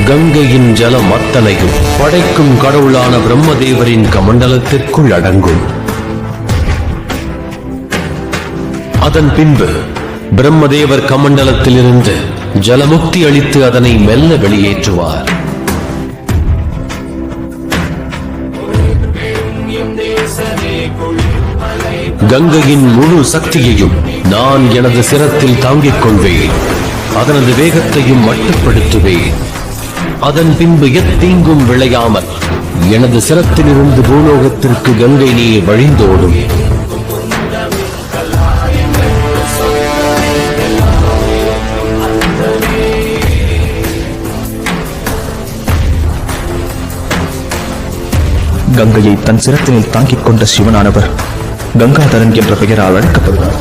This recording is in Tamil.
கங்கையின் ஜலம் அத்தனையும் படைக்கும் கடவுளான பிரம்மதேவரின் கமண்டலத்திற்குள் அடங்கும். அதன் பின்பு பிரம்மதேவர் கமண்டலத்திலிருந்து ஜலமுக்தி அளித்து அதனை மெல்ல வெளியேற்றுவார். கங்கையின் முழு சக்தியையும் நான் எனது சிரத்தில் தாங்கிக் கொள்வேன். அதனது வேகத்தையும் மட்டுப்படுத்துவேன். அதன் பின்பு எத்தீங்கும் விளையாமல் எனது சிரத்திலிருந்து பூலோகத்திற்கு கங்கை நீர் வழிந்தோடும். கங்கையை தன் சிரத்தினில் தாங்கிக் கொண்ட சிவனானவர் கங்காதரன் என்ற பெயரால் அழைக்கப்படுவார்.